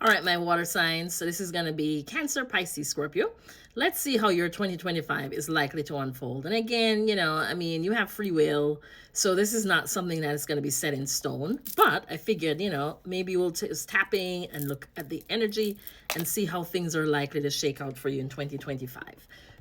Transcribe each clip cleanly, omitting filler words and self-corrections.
All right, my water signs. So this is going to be Cancer, Pisces, Scorpio. Let's see how your 2025 is likely to unfold. And again, you have free will. So this is not something that is going to be set in stone. But I figured, maybe we'll tapping and look at the energy and see how things are likely to shake out for you in 2025.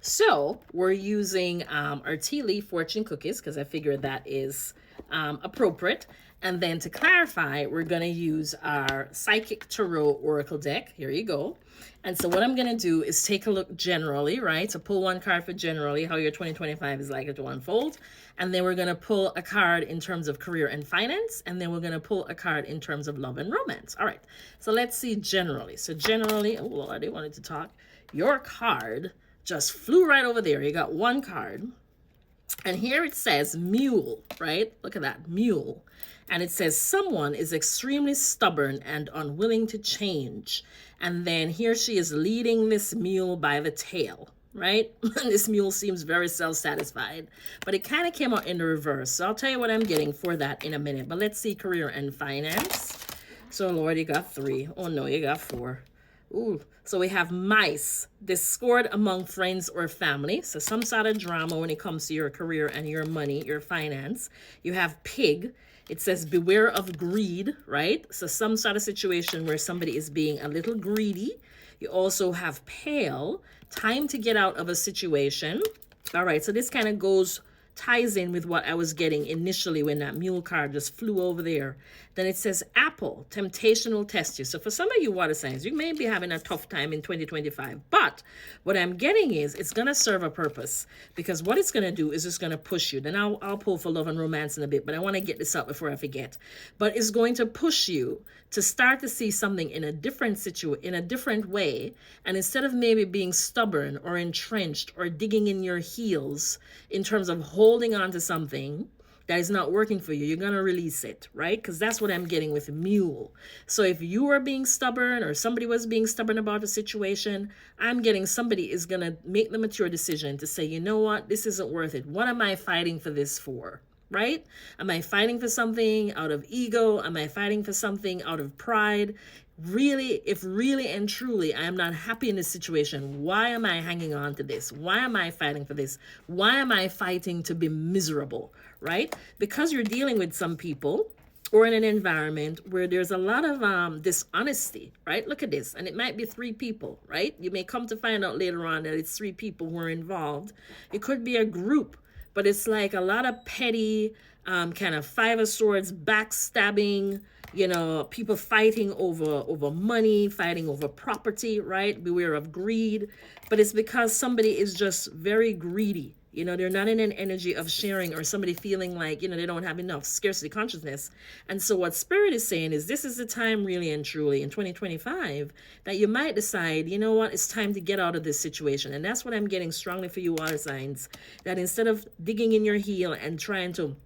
So we're using our tea leaf fortune cookies because I figured that is appropriate. And then to clarify, we're going to use our Psychic Tarot Oracle deck. Here you go. And so what I'm going to do is take a look generally, right? So pull one card for generally how your 2025 is likely to unfold. And then we're going to pull a card in terms of career and finance. And then we're going to pull a card in terms of love and romance. All right. So let's see generally. So generally, oh Lord, I wanted to talk. Your card just flew right over there. You got one card. And here it says mule, right? Look at that, mule. And it says someone is extremely stubborn and unwilling to change. And then here she is leading this mule by the tail, right? This mule seems very self-satisfied, but it kind of came out in the reverse. So I'll tell you what I'm getting for that in a minute. But let's see career and finance. So Lord, you got 3. Oh no, you got 4. Ooh, so we have mice, discord among friends or family. So some sort of drama when it comes to your career and your money, your finance. You have pig. It says beware of greed, right? So some sort of situation where somebody is being a little greedy. You also have pale, time to get out of a situation. All right, so this kind of ties in with what I was getting initially when that mule card just flew over there. Then it says apple, temptation will test you. So for some of you water signs, you may be having a tough time in 2025. But what I'm getting is it's going to serve a purpose, because what it's going to do is it's going to push you. Then I'll pull for love and romance in a bit, but I want to get this up before I forget. But it's going to push you to start to see something in a different way. And instead of maybe being stubborn or entrenched or digging in your heels in terms of holding on to something that is not working for you, you're going to release it, right? Because that's what I'm getting with mule. So if you are being stubborn or somebody was being stubborn about a situation, I'm getting somebody is going to make the mature decision to say, you know what, this isn't worth it. What am I fighting for this for? Right? Am I fighting for something out of ego? Am I fighting for something out of pride? Really, if really and truly I am not happy in this situation, why am I hanging on to this? Why am I fighting for this? Why am I fighting to be miserable? Right? Because you're dealing with some people or in an environment where there's a lot of dishonesty, right? Look at this. And it might be 3 people, right? You may come to find out later on that it's 3 people who are involved. It could be a group, but it's like a lot of petty kind of 5 of swords, backstabbing, people fighting over money, fighting over property, right? Beware of greed. But it's because somebody is just very greedy. They're not in an energy of sharing, or somebody feeling like, they don't have enough, scarcity consciousness. And so what Spirit is saying is this is the time really and truly in 2025 that you might decide, you know what, it's time to get out of this situation. And that's what I'm getting strongly for you water signs, that instead of digging in your heel and trying to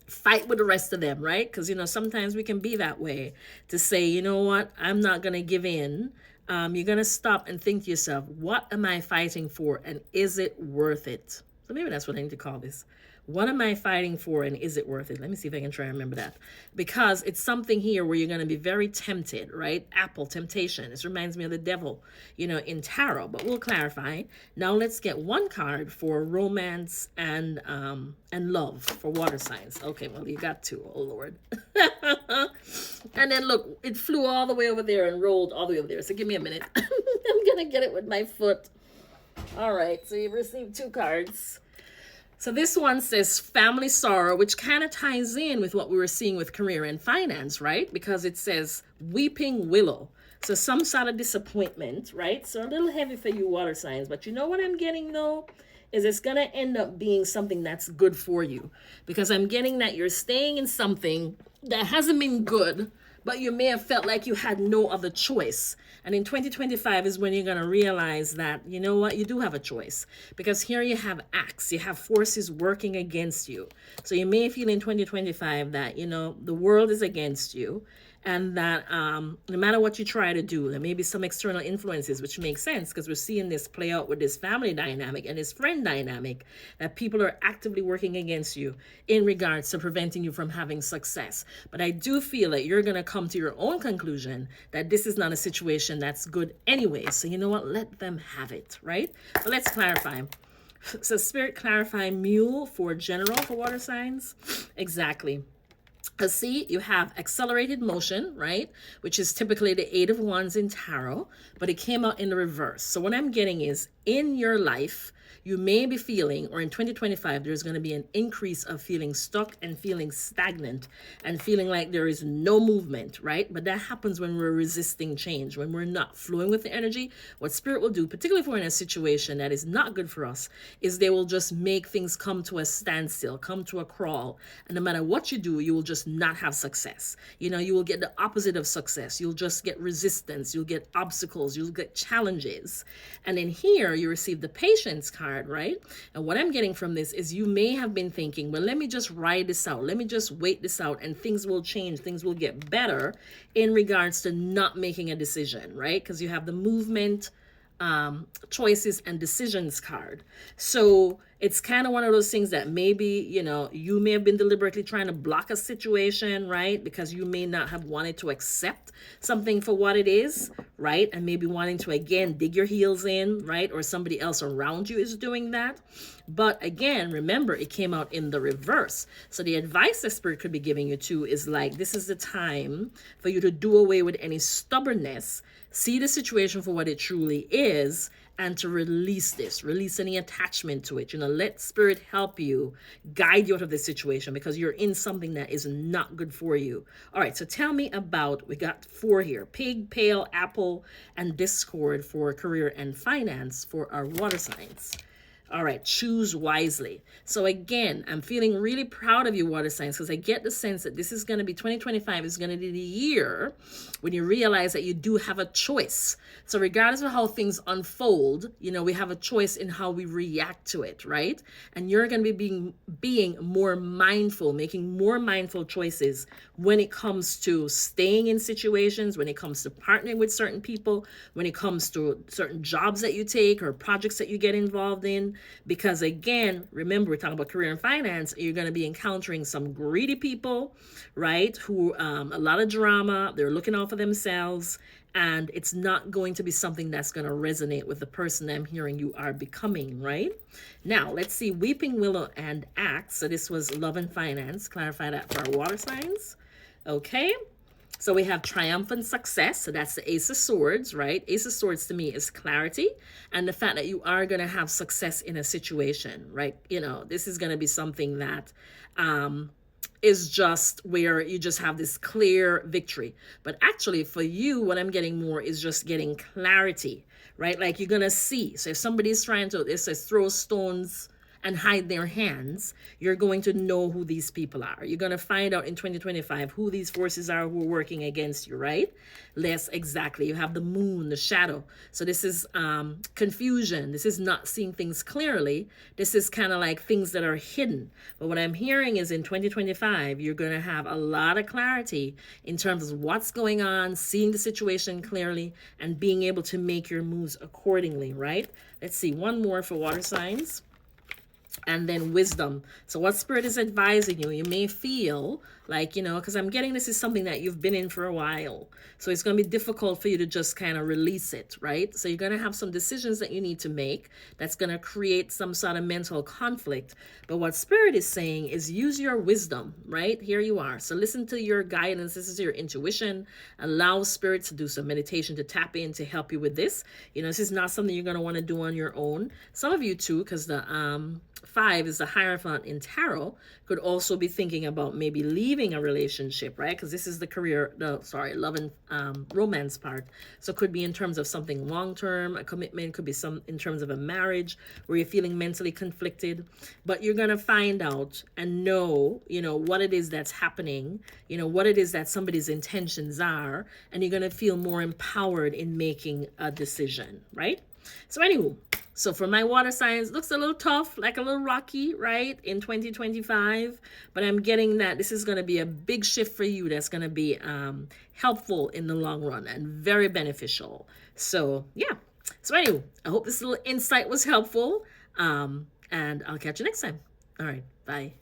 fight with the rest of them, right? Because, sometimes we can be that way, to say, you know what, I'm not going to give in. You're going to stop and think to yourself, what am I fighting for? And is it worth it? So maybe that's what I need to call this. What am I fighting for, and is it worth it? Let me see if I can try and remember that. Because it's something here where you're going to be very tempted, right? Apple, temptation. This reminds me of the devil, in tarot, but we'll clarify. Now let's get one card for romance and love for water signs. Okay, well, you got 2. Oh, Lord. And then look, it flew all the way over there and rolled all the way over there. So give me a minute. I'm going to get it with my foot. All right, so you've received 2 cards. So this one says family sorrow, which kind of ties in with what we were seeing with career and finance, right? Because it says weeping willow. So some sort of disappointment, right? So a little heavy for you water signs. But you know what I'm getting, though? Is it's going to end up being something that's good for you. Because I'm getting that you're staying in something that hasn't been good, but you may have felt like you had no other choice. And in 2025 is when you're going to realize that, you know what, you do have a choice. Because here you have acts, you have forces working against you. So you may feel in 2025 that, the world is against you. and that no matter what you try to do, there may be some external influences, which makes sense because we're seeing this play out with this family dynamic and this friend dynamic, that people are actively working against you in regards to preventing you from having success. But I do feel that you're going to come to your own conclusion that this is not a situation that's good anyway. So you know what? Let them have it, right? But let's clarify. So Spirit, clarify mule for general for water signs. Exactly. Because see, you have accelerated motion, right? Which is typically the Eight of Wands in tarot, but it came out in the reverse. So what I'm getting is, in your life, you may be feeling, or in 2025, there's going to be an increase of feeling stuck and feeling stagnant and feeling like there is no movement, right? But that happens when we're resisting change, when we're not flowing with the energy. What Spirit will do, particularly if we're in a situation that is not good for us, is they will just make things come to a standstill, come to a crawl. And no matter what you do, you will just not have success. You know, you will get the opposite of success. You'll just get resistance. You'll get obstacles. You'll get challenges. And in here, you receive the Patience card, right? And what I'm getting from this is you may have been thinking, well, let me just ride this out. Let me just wait this out and things will change. Things will get better in regards to not making a decision, right? Because you have the movement, choices and decisions card. So it's kind of one of those things that maybe, you know, you may have been deliberately trying to block a situation, right? Because you may not have wanted to accept something for what it is, right? And maybe wanting to, again, dig your heels in, right? Or somebody else around you is doing that. But again, remember, it came out in the reverse. So the advice that Spirit could be giving you too is like, this is the time for you to do away with any stubbornness, see the situation for what it truly is, and to release this, release any attachment to it. You know, let Spirit help you, guide you out of this situation because you're in something that is not good for you. All right, so tell me about, we got 4 here: pig, pale, apple, and discord for career and finance for our water signs. All right, choose wisely. So again, I'm feeling really proud of you, water signs, because I get the sense that this is going to be 2025 is going to be the year when you realize that you do have a choice. So regardless of how things unfold, you know, we have a choice in how we react to it, right? And you're going to be being more mindful, making more mindful choices when it comes to staying in situations, when it comes to partnering with certain people, when it comes to certain jobs that you take or projects that you get involved in. Because again, remember, we're talking about career and finance. You're going to be encountering some greedy people, right? Who a lot of drama. They're looking out for themselves, and it's not going to be something that's going to resonate with the person I'm hearing you are becoming, right? Now, let's see, Weeping Willow and Axe. So this was love and finance. Clarify that for our water signs. Okay. So we have triumphant success. So that's the Ace of Swords, right? Ace of Swords to me is clarity and the fact that you are going to have success in a situation, right? You know, this is going to be something that is just where you just have this clear victory. But actually for you, what I'm getting more is just getting clarity, right? Like you're going to see. So if somebody's trying to, it says throw stones and hide their hands, you're going to know who these people are. You're going to find out in 2025 who these forces are who are working against you, right? Less exactly. You have the moon, the shadow. So this is confusion. This is not seeing things clearly. This is kind of like things that are hidden. But what I'm hearing is in 2025, you're going to have a lot of clarity in terms of what's going on, seeing the situation clearly, and being able to make your moves accordingly, right? Let's see, one more for water signs. And then wisdom. So what Spirit is advising you, you may feel like, you know, because I'm getting this is something that you've been in for a while. So it's going to be difficult for you to just kind of release it, right? So you're going to have some decisions that you need to make that's going to create some sort of mental conflict. But what Spirit is saying is use your wisdom, right? Here you are. So listen to your guidance. This is your intuition. Allow Spirit to do some meditation to tap in to help you with this. You know, this is not something you're going to want to do on your own. Some of you too, because the 5 is the Hierophant in tarot, could also be thinking about maybe leaving a relationship, right? Because this is the career, love and romance part. So it could be in terms of something long-term, a commitment, could be some in terms of a marriage where you're feeling mentally conflicted. But you're going to find out and know, you know, what it is that's happening, you know, what it is that somebody's intentions are, and you're going to feel more empowered in making a decision, right? So anywho, So for my water signs, looks a little tough, like a little rocky, right, in 2025. But I'm getting that this is going to be a big shift for you that's going to be helpful in the long run and very beneficial. So, yeah. So, anyway, I hope this little insight was helpful. And I'll catch you next time. All right. Bye.